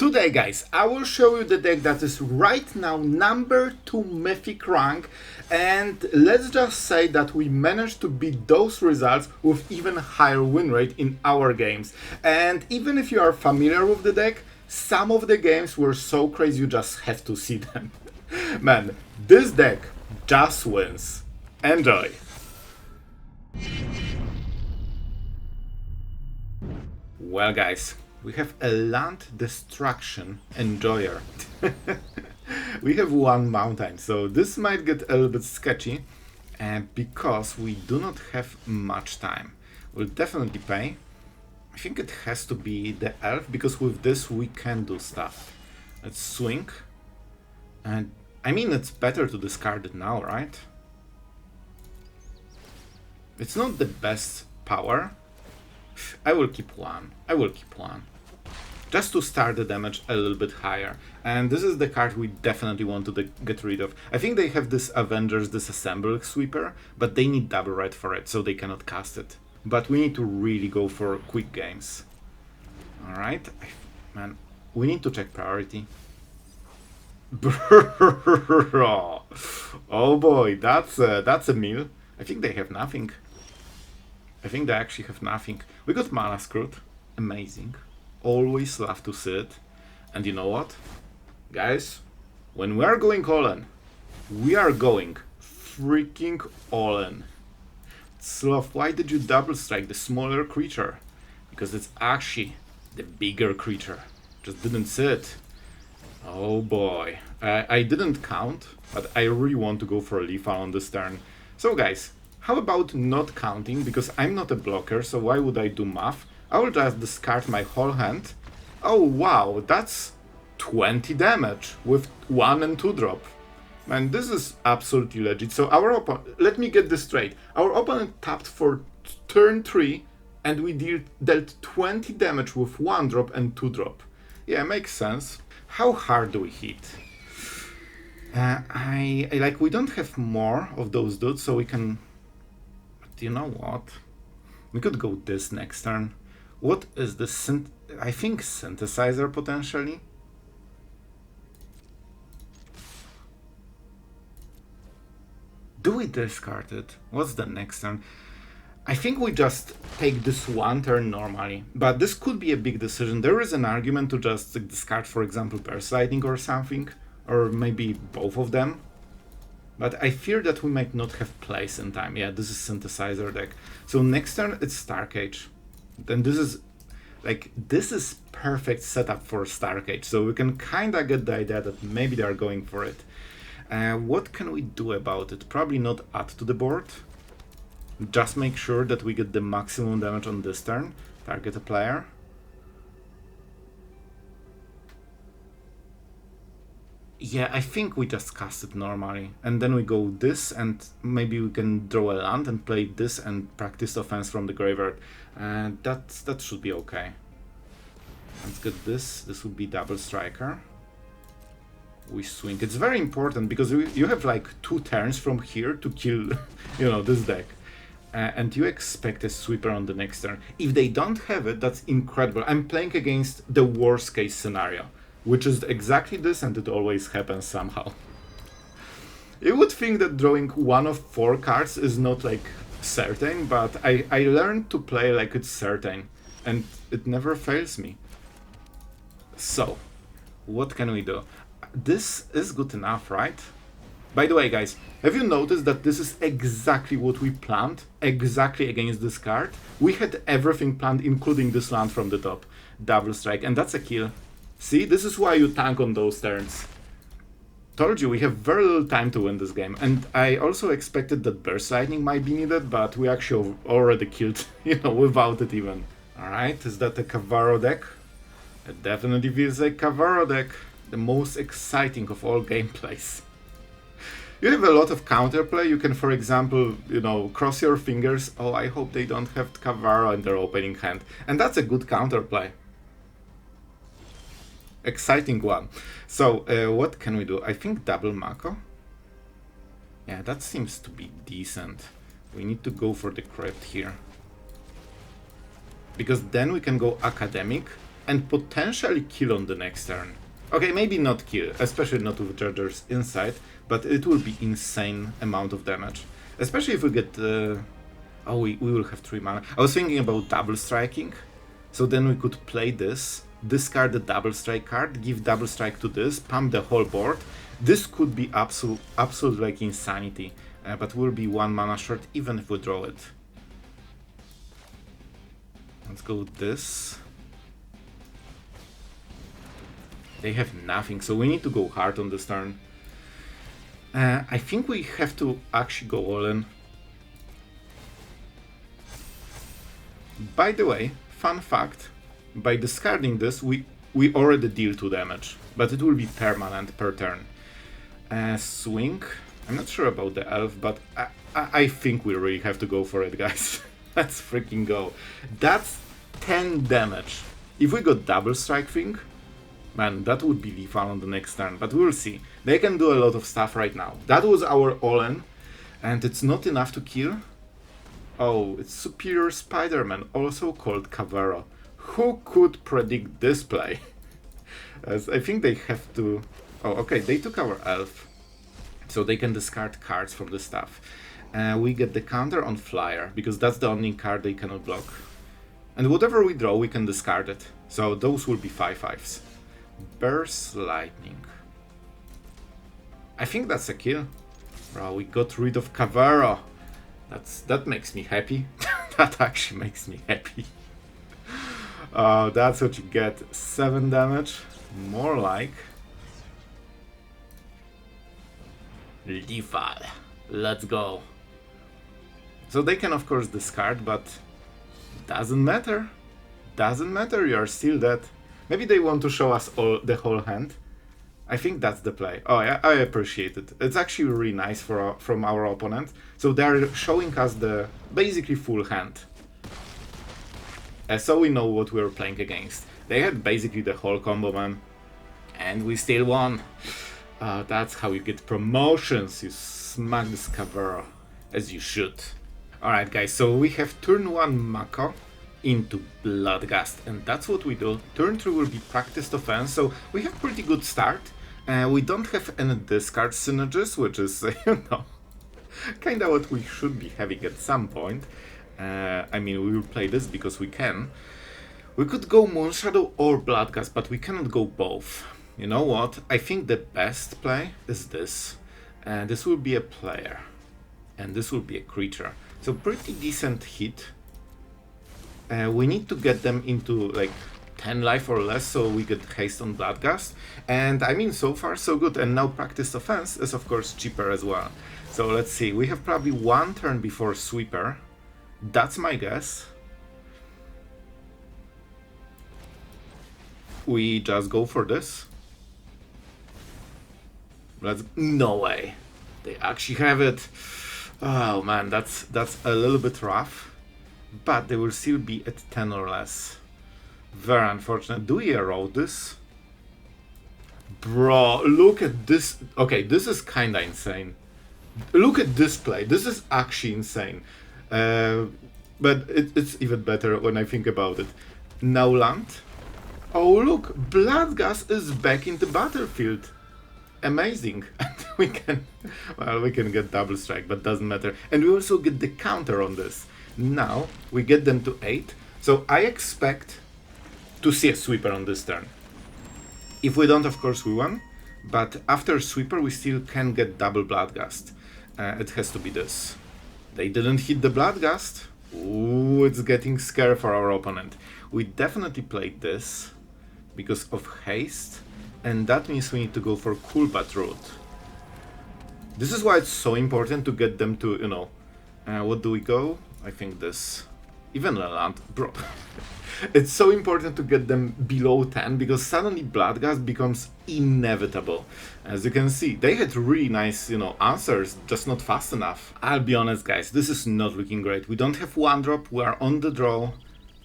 Today, guys, I will show you the deck that is right now number 2 Mythic rank, and let's just say that we managed to beat those results with even higher win rate in our games. And even if you are familiar with the deck, some of the games were so crazy you just have to see them. Man, this deck just wins. Enjoy! Well, guys, we have a land destruction enjoyer. We have one mountain, so this might get a little bit sketchy because we do not have much time. We'll definitely pay. I think it has to be the elf, because with this we can do stuff. Let's swing. And I mean, it's better to discard it now, right? It's not the best power. I will keep one. Just to start the damage a little bit higher. And this is the card we definitely want to get rid of. I think they have this Avengers Disassemble Sweeper, but they need double red for it, so they cannot cast it. But we need to really go for quick games. Alright, man, we need to check priority. Oh boy, that's a meal. I think they have nothing. I think they actually have nothing. We got Mana Screwed. Amazing. Always love to see it. And you know what? Guys, when we are going all in, we are going freaking all in. Sloth, why did you double strike the smaller creature? Because it's actually the bigger creature. Just didn't see it. Oh boy. I didn't count, but I really want to go for a lethal on this turn. So guys, how about not counting, because I'm not a blocker, so why would I do math? I will just discard my whole hand. Oh wow, that's 20 damage with 1 and 2 drop. Man, this is absolutely legit. So our opponent, let me get this straight. Our opponent tapped for turn 3 and we dealt 20 damage with 1 drop and 2 drop. Yeah, makes sense. How hard do we hit? I like, we don't have more of those dudes, so we can... But you know what? We could go this next turn. What is the I think Synthesizer potentially? Do we discard it? What's the next turn? I think we just take this one turn normally, but this could be a big decision. There is an argument to just discard, for example, Burst Lightning or something, or maybe both of them. But I fear that we might not have place in time. Yeah, this is Synthesizer deck. So next turn it's Stark Age. Then this is perfect setup for Stark Age. So we can kinda get the idea that maybe they are going for it. What can we do about it? Probably not add to the board. Just make sure that we get the maximum damage on this turn. Target a player. Yeah, I think we just cast it normally. And then we go this, and maybe we can draw a land and play this and practice offense from the graveyard. And that should be okay. Let's get this. This would be double striker. We swing. It's very important because you have like 2 turns from here to kill, this deck. And you expect a sweeper on the next turn. If they don't have it, that's incredible. I'm playing against the worst case scenario, which is exactly this, and it always happens somehow. You would think that drawing 1 of 4 cards is not like certain, but I learned to play like it's certain, and it never fails me. So, what can we do? This is good enough, right? By the way, guys, have you noticed that this is exactly what we planned? Exactly against this card? We had everything planned, including this land from the top. Double strike, and that's a kill. See, this is why you tank on those turns. Told you, we have very little time to win this game. And I also expected that Burst Lightning might be needed, but we actually already killed, without it even. Alright, is that a Cavarro deck? It definitely feels like Cavarro deck. The most exciting of all gameplays. You have a lot of counterplay. You can, for example, cross your fingers. Oh, I hope they don't have Cavarro in their opening hand. And that's a good counterplay. Exciting one. So, what can we do? I think double Mako. Yeah, that seems to be decent. We need to go for the Crypt here. Because then we can go Academic. and potentially kill on the next turn. Okay, maybe not kill, especially not with Judger's Insight, but it will be insane amount of damage. Especially if we get... oh, we will have 3 mana. I was thinking about double striking, so then we could play this, discard the double strike card, give double strike to this, pump the whole board. This could be absolute like insanity, but we'll be 1 mana short even if we draw it. Let's go with this. They have nothing, so we need to go hard on this turn. I think we have to actually go all in. By the way, fun fact, by discarding this, we already deal 2 damage, but it will be permanent per turn. Swing, I'm not sure about the elf, but I think we really have to go for it, guys. Let's freaking go. That's 10 damage. If we got double strike thing, man, that would be lethal on the next turn, but we'll see. They can do a lot of stuff right now. That was our all-in, and it's not enough to kill. Oh, it's Superior Spider-Man, also called Cavero. Who could predict this play? As I think they have to... Oh, okay, they took our elf, so they can discard cards from the stuff. We get the counter on Flyer, because that's the only card they cannot block. And whatever we draw, we can discard it. So those will be 5/5s. Burst Lightning. I think that's a kill. Bro, we got rid of Cavero. That makes me happy. That actually makes me happy. That's what you get. 7 damage. More like... lethal. Let's go. So they can of course discard, but doesn't matter. Doesn't matter, you are still dead. Maybe they want to show us all the whole hand. I think that's the play. Oh, I appreciate it. It's actually really nice from our opponent. So they're showing us the basically full hand. So we know what we're playing against. They had basically the whole combo, man. And we still won. That's how you get promotions. You smack this Cavero, as you should. Alright guys, so we have turn 1 Mako into Bloodghast, and that's what we do. Turn 3 will be practiced offense, so we have pretty good start. We don't have any discard synergies, which is, you know, kinda what we should be having at some point. I mean, we will play this because we can. We could go Moonshadow or Bloodghast, but we cannot go both. You know what? I think the best play is this. This will be a player, and this will be a creature. So pretty decent hit. We need to get them into like 10 life or less, so we get haste on Bloodghast. And I mean, so far so good. And now practice offense is of course cheaper as well. So let's see, we have probably 1 turn before sweeper. That's my guess. We just go for this. No way. They actually have it. Oh man, that's a little bit rough. But they will still be at 10 or less. Very unfortunate. Do we erode this? Bro, look at this. Okay, this is kinda insane. Look at this play. This is actually insane. But it's even better when I think about it. Now land. Oh look, Bloodghast is back in the battlefield. Amazing. we can get double strike, but doesn't matter. And we also get the counter on this. Now we get them to 8. So I expect to see a sweeper on this turn. If we don't, of course we won. But after sweeper we still can get double Bloodghast. It has to be this. They didn't hit the Bloodghast. Ooh, it's getting scary for our opponent. We definitely played this because of haste. And that means we need to go for Coolbat route. This is why it's so important to get them to, you know, what do we go? I think this. Even a land, bro. It's so important to get them below 10 because suddenly Bloodghast becomes inevitable. As you can see, they had really nice, you know, answers, just not fast enough. I'll be honest, guys, this is not looking great. We don't have 1-drop, we are on the draw.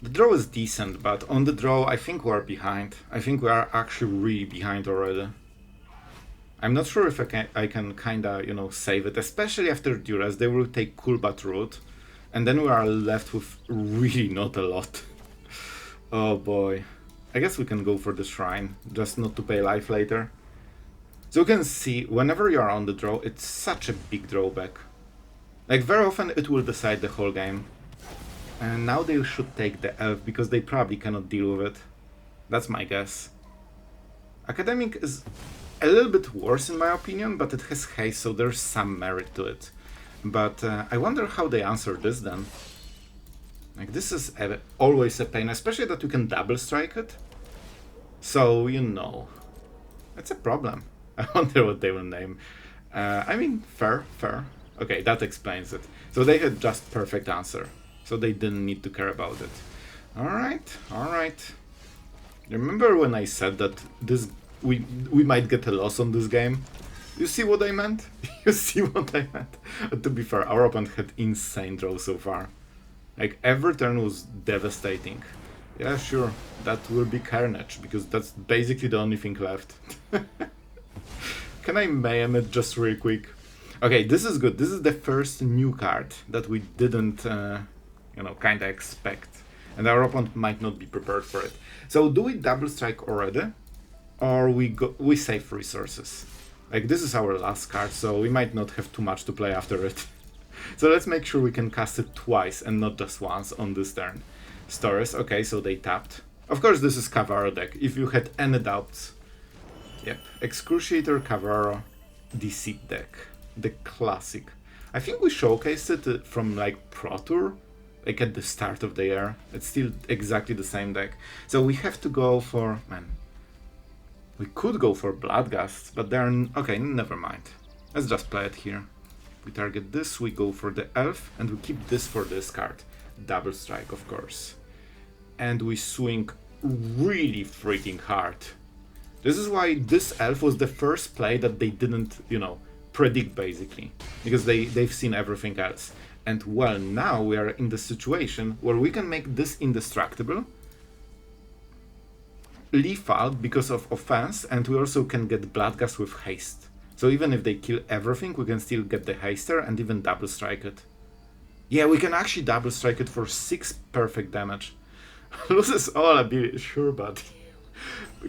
The draw is decent, but on the draw I think we are behind. I think we are actually really behind already. I'm not sure if I can kinda, you know, save it, especially after Duress. They will take Coolbat route, and then we are left with really not a lot. Oh boy. I guess we can go for the Shrine, just not to pay life later. So you can see, whenever you are on the draw, it's such a big drawback. Like, very often it will decide the whole game. And now they should take the Elf, because they probably cannot deal with it. That's my guess. Academic is a little bit worse in my opinion, but it has haste, so there's some merit to it. But I wonder how they answer this then. Like, this is always a pain, especially that you can double strike it. So, you know, it's a problem. I wonder what they will name. I mean, fair. Okay, that explains it. So they had just perfect answer. So they didn't need to care about it. Alright. Remember when I said that this we might get a loss on this game? You see what I meant? You see what I meant? To be fair, our opponent had insane draw so far. Like, every turn was devastating. Yeah, sure, that will be Carnage, because that's basically the only thing left. Can I mayhem it just real quick? Okay, this is good. This is the first new card that we didn't, you know, kinda expect. And our opponent might not be prepared for it. So do we double strike already? Or we save resources? Like, this is our last card, so we might not have too much to play after it. So let's make sure we can cast it twice and not just once on this turn. Duress, okay, so they tapped. Of course, this is Cavarro deck, if you had any doubts. Yep, Excruciator, Cavarro, Deceit deck. The classic. I think we showcased it from, like, Pro Tour, like at the start of the year. It's still exactly the same deck. So we have to go for... man. We could go for Bloodghast, but they're... okay, never mind. Let's just play it here. We target this, we go for the Elf, and we keep this for this card. Double strike, of course. And we swing really freaking hard. This is why this Elf was the first play that they didn't, you know, predict, basically. Because they've seen everything else. And, well, now we are in the situation where we can make this indestructible, lethal because of offense, and we also can get Bloodghast with haste. So even if they kill everything, we can still get the haster and even double strike it. Yeah, we can actually double strike it for 6 perfect damage. Loses all ability, sure, but...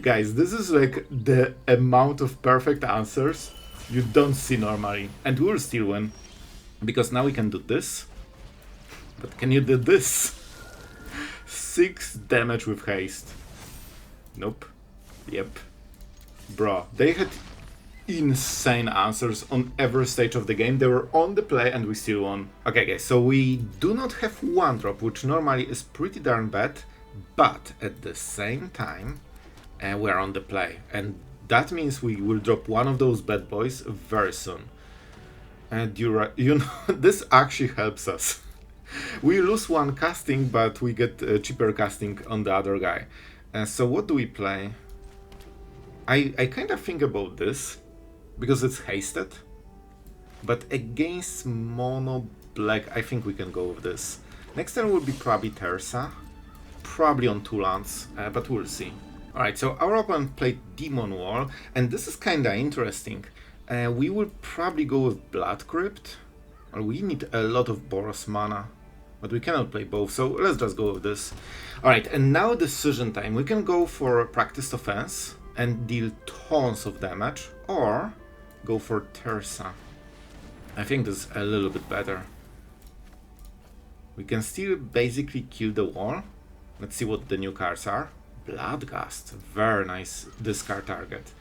guys, this is like the amount of perfect answers you don't see normally. And we will still win. Because now we can do this. But can you do this? 6 damage with haste. Nope. Yep. Bro, they had insane answers on every stage of the game. They were on the play and we still won. Okay guys, so we do not have 1-drop, which normally is pretty darn bad, but at the same time we're on the play, and that means we will drop one of those bad boys very soon. And you know, this actually helps us. We lose 1 casting, but we get cheaper casting on the other guy. So what do we play? I kind of think about this, because it's hasted, but against mono black, I think we can go with this. Next turn will be probably Tersa, probably on 2 lands, but we'll see. Alright, so our opponent played Demon Wall, and this is kinda interesting. We will probably go with Blood Crypt. We need a lot of Boros mana, but we cannot play both, so let's just go with this. Alright, and now decision time. We can go for Practiced Offense and deal tons of damage, or go for Tersa. I think this is a little bit better. We can still basically kill the wall. Let's see what the new cards are. Bloodghast, very nice discard target.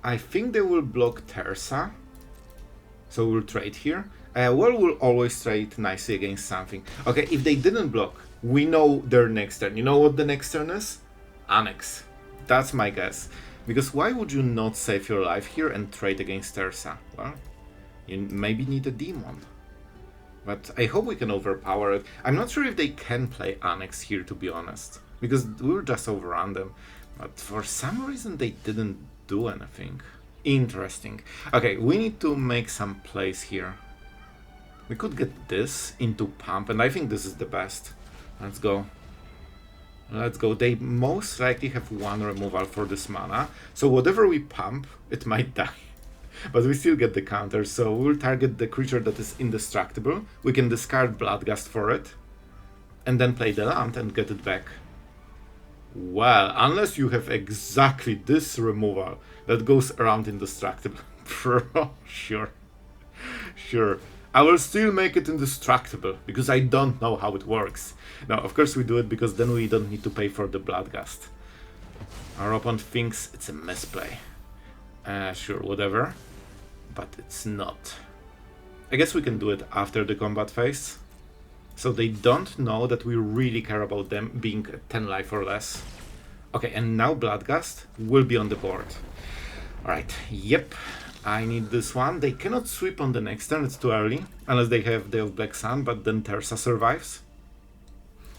I think they will block Tersa, so we'll trade here. Well, we'll always trade nicely against something. Okay, if they didn't block, we know their next turn. You know what the next turn is? Annex. That's my guess. Because why would you not save your life here and trade against Tersa? Well, you maybe need a demon. But I hope we can overpower it. I'm not sure if they can play Annex here, to be honest. Because we'll just overrun them. But for some reason they didn't do anything. Interesting. Okay, we need to make some plays here. We could get this into pump, and I think this is the best. Let's go. Let's go. They most likely have 1 removal for this mana, so whatever we pump, it might die. But we still get the counter, so we'll target the creature that is indestructible. We can discard Bloodghast for it, and then play the land and get it back. Well, unless you have exactly this removal that goes around indestructible. Bro, sure. Sure. I will still make it indestructible, because I don't know how it works. Now, of course we do it because then we don't need to pay for the Bloodghast. Our opponent thinks it's a misplay. Sure, whatever. But it's not. I guess we can do it after the combat phase. So they don't know that we really care about them being 10 life or less. Okay, and now Bloodghast will be on the board. Alright, yep. I need this one. They cannot sweep on the next turn, it's too early. Unless they have Day of Black Sun, but then Tersa survives.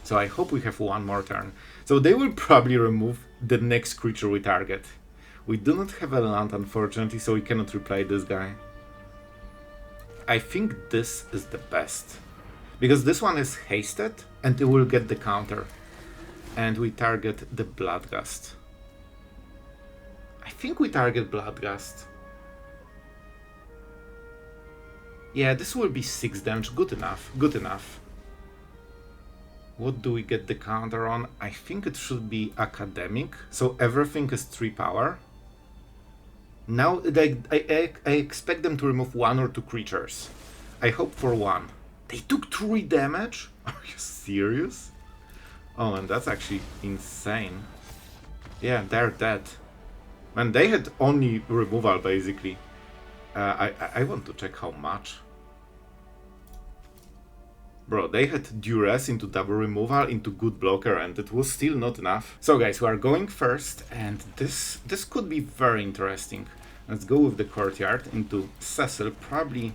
So I hope we have one more turn. So they will probably remove the next creature we target. We do not have a land, unfortunately, so we cannot replay this guy. I think this is the best. Because this one is hasted, and it will get the counter. And we target the Bloodghast. I think we target Bloodghast. Yeah, this will be 6 damage. Good enough. Good enough. What do we get the counter on? I think it should be Academic. So everything is 3 power. Now I expect them to remove 1 or 2 creatures. I hope for 1. They took 3 damage? Are you serious? Oh, and that's actually insane. Yeah, they're dead. Man, they had only removal, basically. I want to check how much. Bro, they had Duress into double removal, into good blocker, and it was still not enough. So guys, we are going first, and this could be very interesting. Let's go with the Courtyard into Cecil, probably...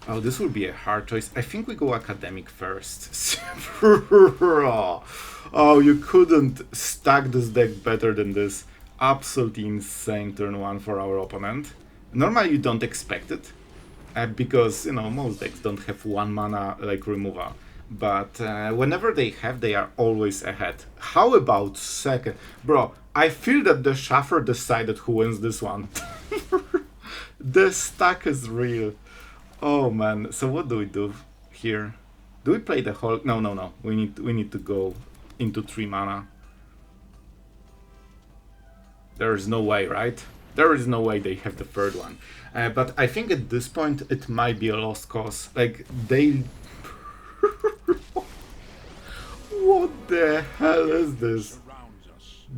Oh, this will be a hard choice. I think we go Academic first. Oh, you couldn't stack this deck better than this. Absolutely insane turn 1 for our opponent. Normally you don't expect it, because, you know, most decks don't have 1 mana, like, removal. But whenever they have, they are always ahead. How about second? Bro, I feel that the Shaffer decided who wins this one. The stack is real. Oh man, so what do we do here? Do we play the whole... No. We need to go into 3 mana. There is no way, right? There is no way they have the third one. But I think at this point it might be a lost cause. Like, they... What the hell is this?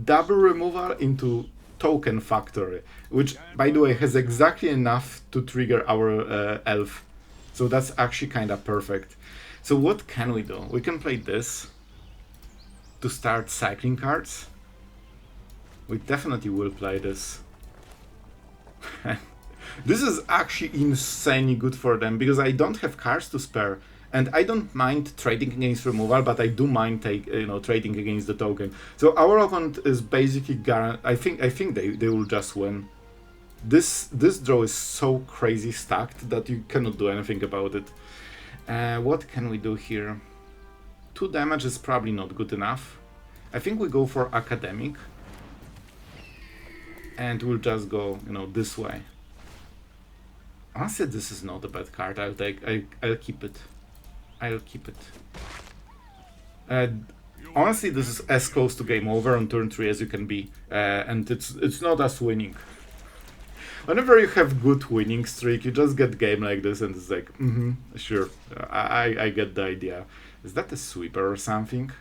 Double removal into Token Factory, which, by the way, has exactly enough to trigger our elf. So that's actually kind of perfect. So what can we do? We can play this to start cycling cards. We definitely will play this. This is actually insanely good for them, because I don't have cards to spare. And I don't mind trading against removal, but I do mind trading against the token. So our opponent is basically guaranteed. I think they will just win. This draw is so crazy stacked that you cannot do anything about it. What can we do here? 2 damage is probably not good enough. I think we go for Academic. And we'll just go, this way. Honestly, this is not a bad card. I'll keep it. I'll keep it. Honestly, this is as close to game over on turn 3 as you can be, and it's not us winning. Whenever you have good winning streak, you just get game like this, and it's like, sure, I get the idea. Is that a sweeper or something?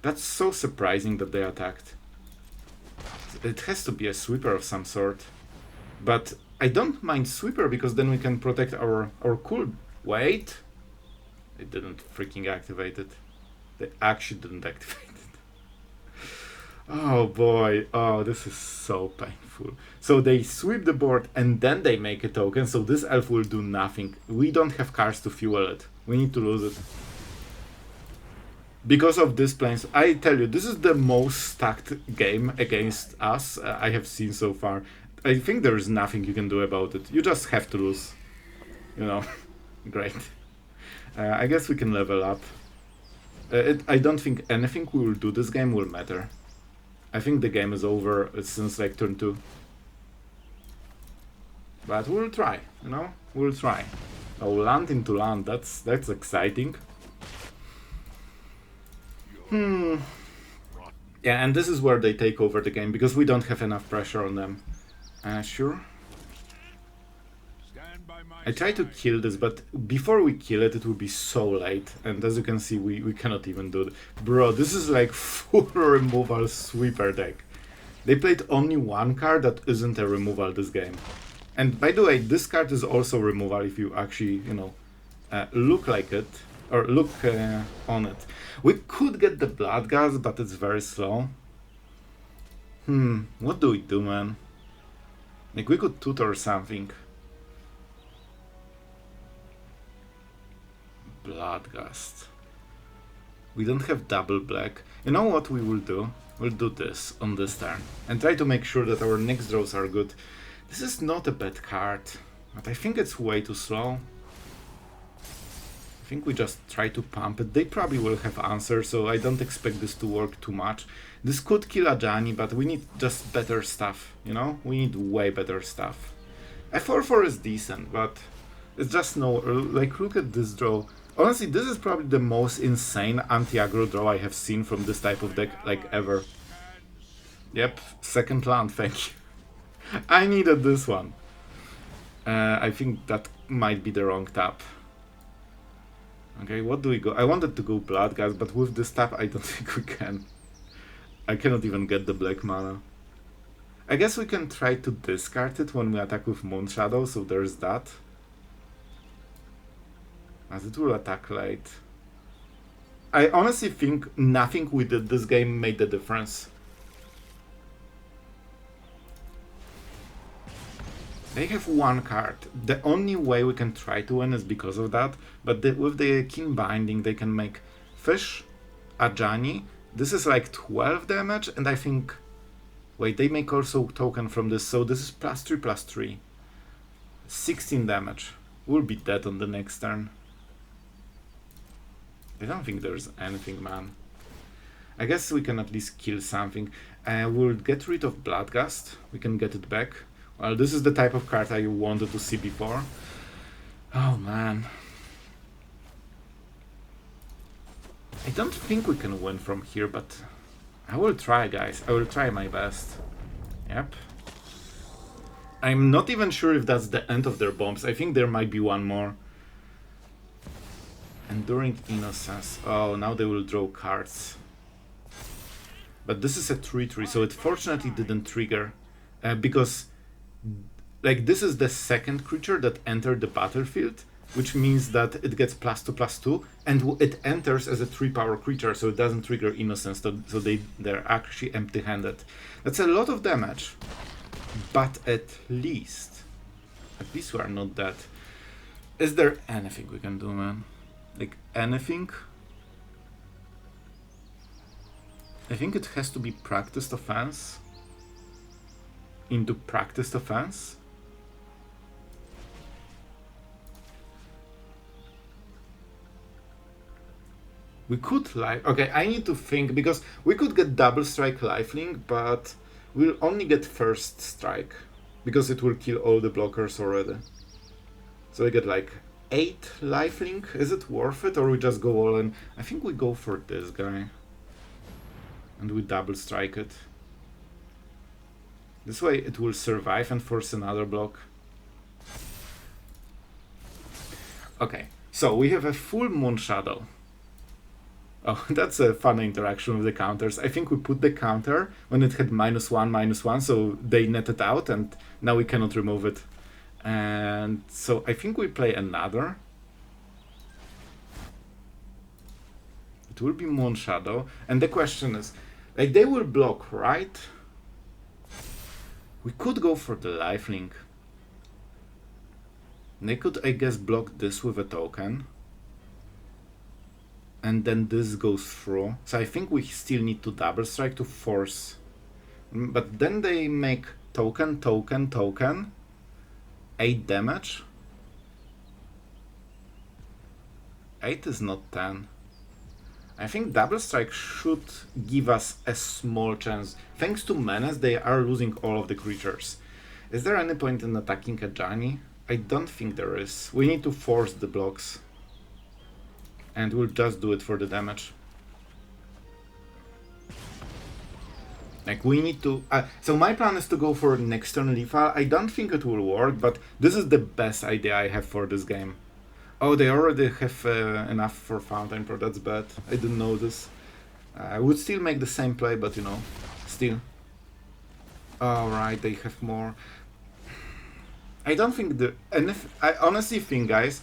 That's so surprising that they attacked. It has to be a sweeper of some sort, but I don't mind sweeper because then we can protect our cool. Wait. They didn't freaking activate it. They actually didn't activate it. Oh boy. Oh, this is so painful. So they sweep the board and then they make a token. So this elf will do nothing. We don't have cards to fuel it. We need to lose it. Because of this planes, I tell you, this is the most stacked game against us I have seen so far. I think there is nothing you can do about it. You just have to lose. Great. I guess we can level up. I don't think anything we will do this game will matter. I think the game is over since like turn 2. But we'll try, We'll try. Oh, land into land, that's exciting. Yeah, and this is where they take over the game, because we don't have enough pressure on them. Sure. I try to kill this, but before we kill it, it will be so late. And as you can see, we cannot even do it. Bro, this is like full removal sweeper deck. They played only one card that isn't a removal this game. And by the way, this card is also removal if you actually, you know, look like it. Or look on it. We could get the Bloodghast, but it's very slow. What do we do, man? Like, we could tutor something. Bloodghast. We don't have double black. You know what we will do? We'll do this on this turn. And try to make sure that our next draws are good. This is not a bad card. But I think it's way too slow. I think we just try to pump it. They probably will have answers, so I don't expect this to work too much. This could kill Ajani, but we need just better stuff, you know? We need way better stuff. A 4/4 is decent, but it's just no... Like, look at this draw. Honestly, this is probably the most insane anti-aggro draw I have seen from this type of deck, like, ever. Yep, second land, thank you. I needed this one. I think that might be the wrong tap. Okay, what do we go? I wanted to go Bloodghast, but with this tap I don't think we can. I cannot even get the black mana. I guess we can try to discard it when we attack with Moonshadow, so there's that. As it will attack late. I honestly think nothing we did this game made the difference. They have one card. The only way we can try to win is because of that, but with the Keen Binding they can make Fish, Ajani. This is like 12 damage, and I think... Wait, they make also token from this, so this is +3/+3. 16 damage. We'll be dead on the next turn. I don't think there's anything, man. I guess we can at least kill something. We'll get rid of Bloodghast. We can get it back. Well, this is the type of card I wanted to see before. Oh, man. I don't think we can win from here, but I will try, guys. I will try my best. Yep. I'm not even sure if that's the end of their bombs. I think there might be one more. Enduring Innocence. Oh, now they will draw cards. But this is a 3/3, so it fortunately didn't trigger. Because, like, this is the second creature that entered the battlefield, which means that it gets +2/+2, and it enters as a 3-power creature, so it doesn't trigger Innocence, so they're actually empty-handed. That's a lot of damage, but at least we are not dead. Is there anything we can do, man? Like, anything? I think it has to be Practiced Offense into Practiced Offense. We could okay, I need to think, because we could get double strike lifelink, but we'll only get first strike because it will kill all the blockers already. So I get like 8 lifelink. Is it worth it, or we just go all in? I think we go for this guy and we double strike it. This way it will survive and force another block. Okay, so we have a full Moonshadow. Oh, that's a fun interaction with the counters. I think we put the counter when it had -1/-1, so they netted out, and now we cannot remove it. And so I think we play another. It will be Moonshadow, and the question is, like, they will block, right? We could go for the lifelink. They could, I guess, block this with a token. And then this goes through. So I think we still need to double strike to force. But then they make token, token, token. 8 damage. 8 is not 10. I think double strike should give us a small chance. Thanks to Menace, they are losing all of the creatures. Is there any point in attacking Ajani? I don't think there is. We need to force the blocks. And we'll just do it for the damage. Like, we need to... so my plan is to go for next turn lethal. I don't think it will work, but this is the best idea I have for this game. Oh, they already have enough for Fountain Pro, that's bad. I didn't know this. I would still make the same play, but you know, still. Alright, they have more. I don't think I honestly think, guys,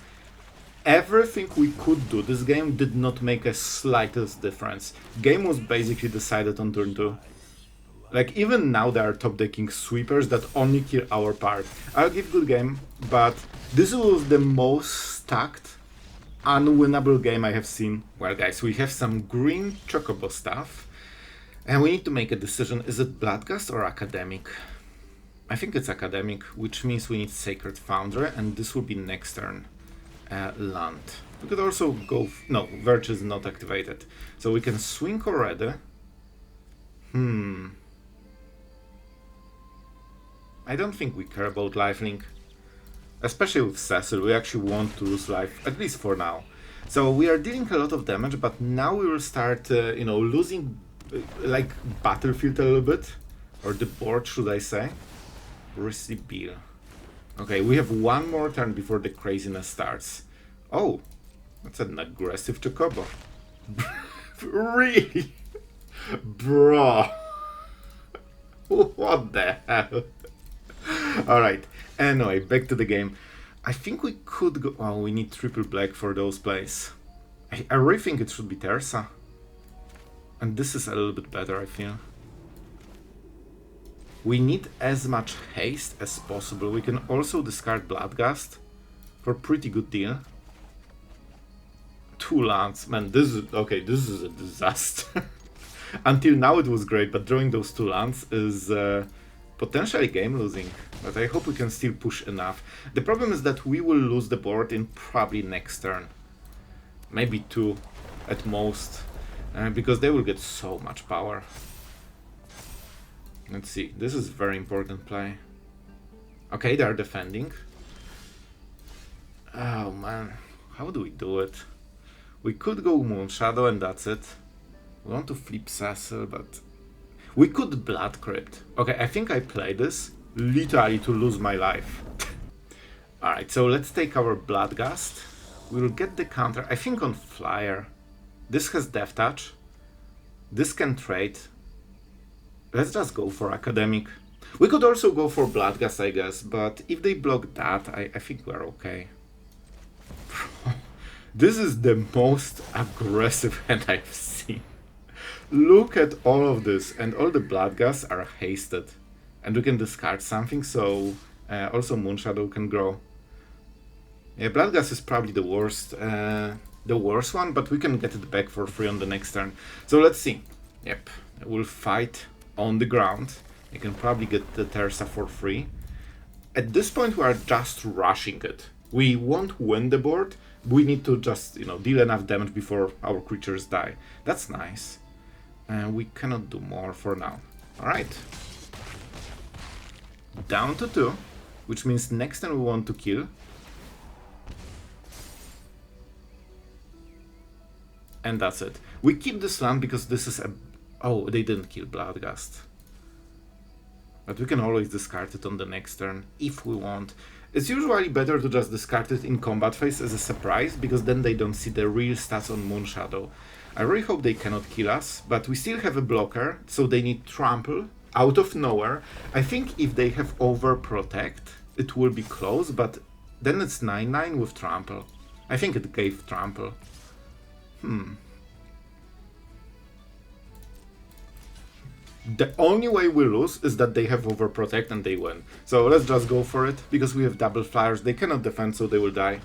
everything we could do this game did not make a slightest difference. Game was basically decided on turn 2. Like, even now there are top decking sweepers that only kill our part. I'll give good game, but this was the most stacked, unwinnable game I have seen. Well, guys, we have some green chocobo stuff, and we need to make a decision. Is it Bloodghast or Academic? I think it's Academic, which means we need Sacred Foundry, and this will be next turn. Land. We could also go... no, Verge is not activated. So we can swing already. I don't think we care about lifelink. Especially with Cecil, we actually want to lose life, at least for now. So we are dealing a lot of damage, but now we will start, you know, losing, like, battlefield a little bit. Or the board, should I say. Risky Bill. Okay, we have one more turn before the craziness starts. Oh, that's an aggressive Chocobo. Really? Bro. What the hell? Alright, anyway, back to the game. I think we could go... oh, we need triple black for those plays. I really think it should be Tersa. And this is a little bit better, I feel. We need as much haste as possible. We can also discard Bloodghast for a pretty good deal. 2 lands. Man, this is... okay, this is a disaster. Until now it was great, but drawing those 2 lands is... potentially game losing, but I hope we can still push enough. The problem is that we will lose the board in probably next turn. Maybe 2 at most, because they will get so much power. Let's see, this is very important play. Okay, they are defending. Oh man, how do we do it? We could go Moonshadow and that's it. We want to flip Cecil, but... we could Blood Crypt. Okay, I think I play this literally to lose my life. Alright, so let's take our Bloodghast. We'll get the counter, I think on Flyer. This has Death Touch. This can trade. Let's just go for Academic. We could also go for Bloodghast, I guess, but if they block that, I think we're okay. This is the most aggressive hand I've seen. Look at all of this, and all the Bloodghasts are hasted. And we can discard something, so also Moonshadow can grow. Yeah, Bloodghast is probably the worst one, but we can get it back for free on the next turn. So let's see. Yep, we'll fight on the ground. You can probably get the Tersa for free. At this point we are just rushing it. We won't win the board, we need to just, you know, deal enough damage before our creatures die. That's nice. We cannot do more for now. Alright. Down to 2, which means next time we want to kill. And that's it. We keep this land because this is a... oh, they didn't kill Bloodghast. But we can always discard it on the next turn, if we want. It's usually better to just discard it in combat phase as a surprise, because then they don't see the real stats on Moonshadow. I really hope they cannot kill us, but we still have a blocker, so they need Trample out of nowhere. I think if they have Overprotect, it will be close, but then it's 9/9 with Trample. I think it gave Trample. The only way we lose is that they have Overprotect and they win. So let's just go for it, because we have double flyers, they cannot defend, so they will die.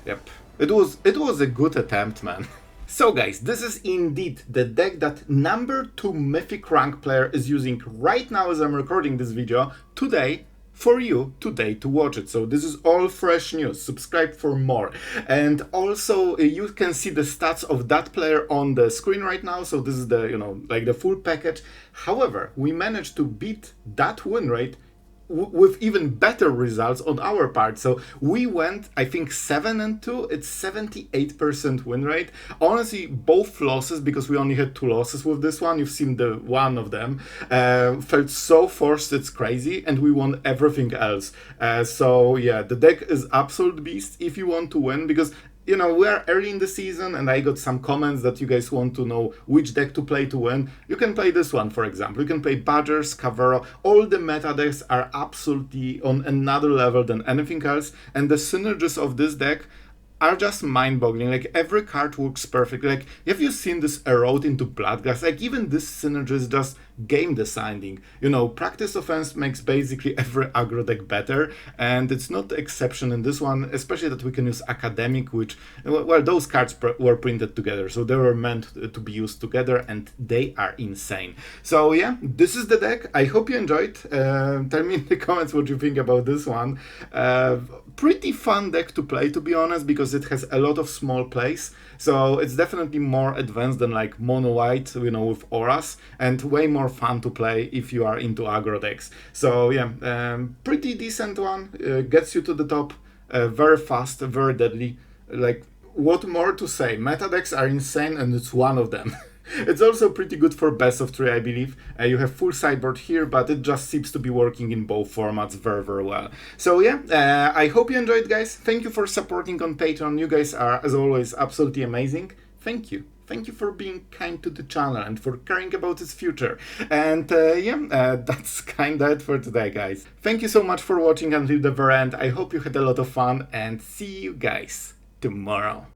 Yep. It was a good attempt, man. So guys, this is indeed the deck that number 2 Mythic rank player is using right now as I'm recording this video, today, for you today to watch it. So this is all fresh news, subscribe for more. And also you can see the stats of that player on the screen right now, so this is the, you know, like the full package. However, we managed to beat that win rate with even better results on our part. So we went, I think, 7-2. It's 78% win rate. Honestly, both losses, because we only had 2 losses with this one. You've seen the one of them. Felt so forced, it's crazy, and we won everything else. So yeah, the deck is absolute beast if you want to win, because you know, we're early in the season and I got some comments that you guys want to know which deck to play to win. You can play this one, for example. You can play Badgers, Cavero. All the meta decks are absolutely on another level than anything else. And the synergies of this deck are just mind-boggling. Like, every card works perfectly. Like, have you seen this Erode into Bloodghast? Like, even this synergy is just game designing. You know, practice offense makes basically every aggro deck better, and it's not the exception in this one, especially that we can use Academic, which, well, those cards were printed together, so they were meant to be used together, and they are insane. So yeah, this is the deck. I hope you enjoyed. Tell me in the comments what you think about this one. Pretty fun deck to play, to be honest, because it has a lot of small plays. So it's definitely more advanced than like mono white, you know, with auras, and way more fun to play if you are into aggro decks. So yeah, pretty decent one. Gets you to the top, very fast, very deadly. Like, what more to say? Meta decks are insane, and it's one of them. It's also pretty good for best of 3, I believe. You have full sideboard here, but it just seems to be working in both formats very, very well. So yeah, I hope you enjoyed, guys. Thank you for supporting on Patreon. You guys are, as always, absolutely amazing. Thank you. Thank you for being kind to the channel and for caring about its future. And that's kinda it for today, guys. Thank you so much for watching until the very end. I hope you had a lot of fun, and see you guys tomorrow.